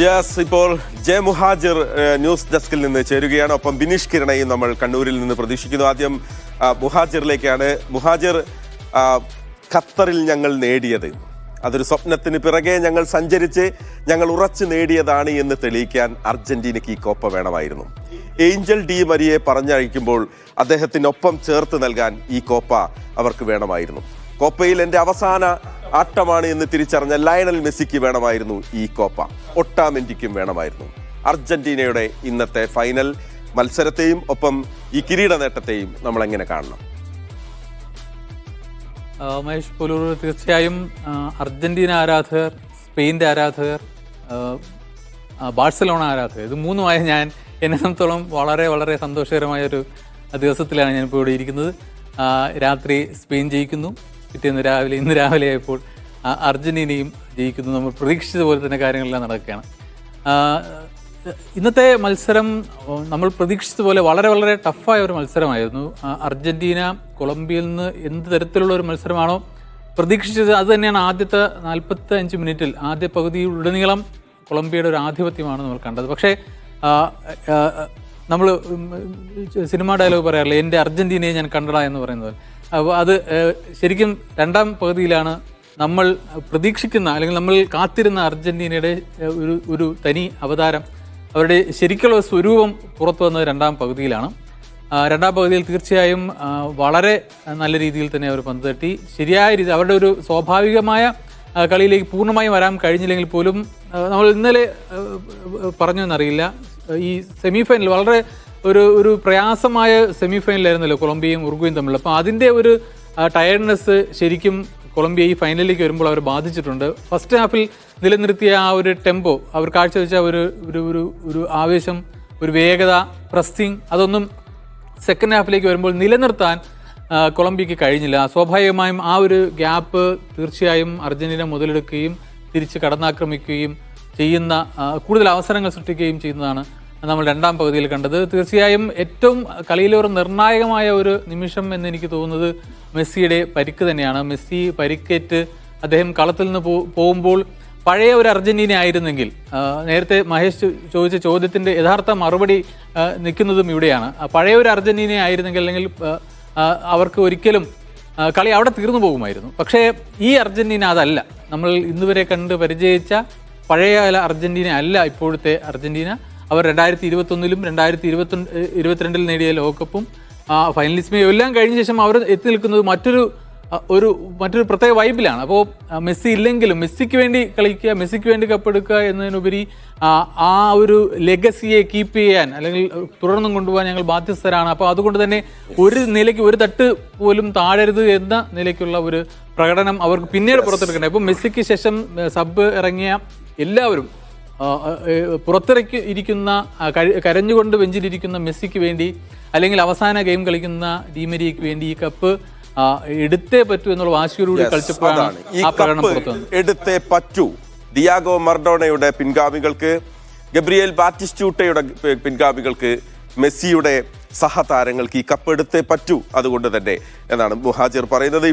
Yes, ഇപ്പോൾ J Muhajir news ഡെസ്കിൽ നിന്ന് ചേരുകയാണ്. ഒപ്പം ബിനീഷ് കിരണയും നമ്മൾ കണ്ണൂരിൽ നിന്ന് പ്രതീക്ഷിക്കുന്നു. ആദ്യം മുഹാജിറിലേക്കാണ്. മുഹാജിർ, ഖത്തറിൽ ഞങ്ങൾ നേടിയത് അതൊരു സ്വപ്നത്തിന് പിറകെ ഞങ്ങൾ സഞ്ചരിച്ച് ഞങ്ങൾ ഉറച്ചു നേടിയതാണ് എന്ന് തെളിയിക്കാൻ അർജന്റീനയ്ക്ക് ഈ കോപ്പ വേണമായിരുന്നു. ഏഞ്ചൽ ഡി മരിയെ പറഞ്ഞയക്കുമ്പോൾ അദ്ദേഹത്തിനൊപ്പം ചേർത്ത് നൽകാൻ ഈ കോപ്പ അവർക്ക് വേണമായിരുന്നു. കോപ്പയിൽ എൻ്റെ അവസാന ആട്ടമാണ് എന്ന് തിരിച്ചറിഞ്ഞ ലയണൽ മെസ്സിക്ക് വേണമായിരുന്നു ഈ കോപ്പ. ഒട്ടാമെന്റിക്കും വേണമായിരുന്നു. അർജന്റീനയുടെ ഇന്നത്തെ ഫൈനൽ മത്സരത്തെയും ഒപ്പം ഈ കിരീട നേട്ടത്തെയും നമ്മൾ എങ്ങനെ കാണണം? മഹേഷ് പോലൂർ, തീർച്ചയായും അർജന്റീന ആരാധകർ, സ്പെയിൻ്റെ ആരാധകർ, ബാഴ്സലോണ ആരാധകർ, ഇത് മൂന്നുമായി ഞാൻ എന്നെ സംബന്ധിച്ചോളം വളരെ വളരെ സന്തോഷകരമായൊരു ദിവസത്തിലാണ് ഞാനിപ്പോൾ ഇവിടെ ഇരിക്കുന്നത്. രാത്രി സ്പെയിൻ ജയിക്കുന്നു, ഇന്ന് രാവിലെ ആയപ്പോൾ അർജന്റീനയും ജയിക്കുന്നു. നമ്മൾ പ്രതീക്ഷിച്ച പോലെ തന്നെ കാര്യങ്ങളെല്ലാം നടക്കുകയാണ്. ഇന്നത്തെ മത്സരം നമ്മൾ പ്രതീക്ഷിച്ചതുപോലെ വളരെ വളരെ ടഫായ ഒരു മത്സരമായിരുന്നു. അർജന്റീന കൊളംബിയയിൽ നിന്ന് എന്ത് തരത്തിലുള്ള ഒരു മത്സരമാണോ പ്രതീക്ഷിച്ചത് അത് തന്നെയാണ് ആദ്യത്തെ 45 മിനിറ്റിൽ ആദ്യ പകുതിയിലുടനീളം കൊളംബിയയുടെ ഒരു ആധിപത്യമാണ് നമ്മൾ കണ്ടത്. പക്ഷേ നമ്മൾ സിനിമ ഡയലോഗ് പറയാറില്ല, എൻ്റെ അർജന്റീനയെ ഞാൻ കണ്ടടാ എന്ന് പറയുന്നത്. അപ്പോൾ അത് ശരിക്കും രണ്ടാം പകുതിയിലാണ് നമ്മൾ പ്രതീക്ഷിക്കുന്ന അല്ലെങ്കിൽ നമ്മൾ കാത്തിരുന്ന അർജന്റീനയുടെ ഒരു തനി അവതാരം, അവരുടെ ശരിക്കുള്ള സ്വരൂപം പുറത്തു വന്നത് രണ്ടാം പകുതിയിലാണ്. രണ്ടാം പകുതിയിൽ തീർച്ചയായും വളരെ നല്ല രീതിയിൽ തന്നെ അവർ പന്ത് തട്ടി, ശരിയായ രീതി അവരുടെ ഒരു സ്വാഭാവികമായ കളിയിലേക്ക് പൂർണ്ണമായും വരാൻ കഴിഞ്ഞില്ലെങ്കിൽ പോലും നമ്മൾ ഇന്നലെ പറഞ്ഞു എന്നറിയില്ല, ഈ സെമി ഫൈനൽ വളരെ ഒരു പ്രയാസമായ സെമി ഫൈനലായിരുന്നല്ലോ കൊളംബിയയും ഉറുഗ്വേയും തമ്മിൽ. അപ്പോൾ അതിൻ്റെ ഒരു ടയർഡ്നെസ് ശരിക്കും കൊളംബിയ ഈ ഫൈനലിലേക്ക് വരുമ്പോൾ അവർ ബാധിച്ചിട്ടുണ്ട്. ഫസ്റ്റ് ഹാഫിൽ നിലനിർത്തിയ ആ ഒരു ടെമ്പോ, അവർ കാഴ്ചവെച്ച ഒരു ആവേശം, ഒരു വേഗത, പ്രസ്സിങ്, അതൊന്നും സെക്കൻഡ് ഹാഫിലേക്ക് വരുമ്പോൾ നിലനിർത്താൻ കൊളംബിയയ്ക്ക് കഴിഞ്ഞില്ല. സ്വാഭാവികമായും ആ ഒരു ഗ്യാപ്പ് തീർച്ചയായും അർജന്റീന മുതലെടുക്കുകയും തിരിച്ച് കടന്നാക്രമിക്കുകയും ചെയ്യുന്ന, കൂടുതൽ അവസരങ്ങൾ സൃഷ്ടിക്കുകയും ചെയ്യുന്നതാണ് നമ്മൾ രണ്ടാം പകുതിയിൽ കണ്ടത്. തീർച്ചയായും ഏറ്റവും കളിയിലൊരു നിർണായകമായ ഒരു നിമിഷം എന്ന് എനിക്ക് തോന്നുന്നത് മെസ്സിയുടെ പരിക്ക് തന്നെയാണ്. മെസ്സി പരിക്കേറ്റ് അദ്ദേഹം കളത്തിൽ നിന്ന് പോകുമ്പോൾ പഴയ ഒരു അർജന്റീന ആയിരുന്നെങ്കിൽ, നേരത്തെ മഹേഷ് ചോദിച്ച ചോദ്യത്തിൻ്റെ യഥാർത്ഥ മറുപടി നിൽക്കുന്നതും ഇവിടെയാണ്. പഴയ ഒരു അർജന്റീന ആയിരുന്നെങ്കിൽ അല്ലെങ്കിൽ അവർക്ക് ഒരിക്കലും കളി അവിടെ തീർന്നു പോകുമായിരുന്നു. പക്ഷേ ഈ അർജന്റീന അതല്ല. നമ്മൾ ഇന്നുവരെ കണ്ട് പരിചയിച്ച പഴയ അർജന്റീന അല്ല ഇപ്പോഴത്തെ അർജന്റീന. അവർ 2021-ലും 2022-ൽ നേടിയ ലോകകപ്പും ഫൈനലിസ്മയും എല്ലാം കഴിഞ്ഞ ശേഷം അവർ എത്തി നിൽക്കുന്നത് മറ്റൊരു പ്രത്യേക വൈബിലാണ്. അപ്പോൾ മെസ്സി ഇല്ലെങ്കിലും മെസ്സിക്ക് വേണ്ടി കളിക്കുക, മെസ്സിക്ക് വേണ്ടി കപ്പെടുക്കുക എന്നതിനുപരി ആ ഒരു ലെഗസിയെ കീപ്പ് ചെയ്യാൻ അല്ലെങ്കിൽ തുടർന്നും കൊണ്ടുപോകാൻ ഞങ്ങൾ ബാധ്യസ്ഥരാണ്. അപ്പോൾ അതുകൊണ്ട് തന്നെ ഒരു നിലയ്ക്ക് ഒരു തട്ട് പോലും താഴരുത് എന്ന നിലയ്ക്കുള്ള ഒരു പ്രകടനം അവർക്ക് പിന്നീട് പുറത്തെടുക്കണ്ടേ. അപ്പോൾ മെസ്സിക്ക് ശേഷം സബ് ഇറങ്ങിയ എല്ലാവരും പുറത്തിറക്കിയിരിക്കുന്ന കരഞ്ഞുകൊണ്ട് ബെഞ്ചിലിരിക്കുന്ന മെസ്സിക്ക് വേണ്ടി അല്ലെങ്കിൽ അവസാന ഗെയിം കളിക്കുന്ന ഡിമരിയയ്ക്ക് വേണ്ടി ഈ കപ്പ് എടുത്തേ പറ്റൂ എന്നുള്ള വാശിയോടുകൂടി കളിച്ചപ്പോഴാണ് ആ പ്രകടനം പുറത്തു വന്നത്. എടുത്തേ പറ്റൂ. ഡിയാഗോ മറഡോണയുടെ പിൻഗാമികൾക്ക്, ഗബ്രിയേൽ ബാറ്റിസ്റ്റൂട്ടയുടെ പിൻഗാമികൾക്ക്, മെസ്സിയുടെ സഹതാരങ്ങൾക്ക് ഈ കപ്പ് എടുത്തേ പറ്റൂ. അതുകൊണ്ട് തന്നെ എന്നാണ് മുഹാജിർ പറയുന്നത്.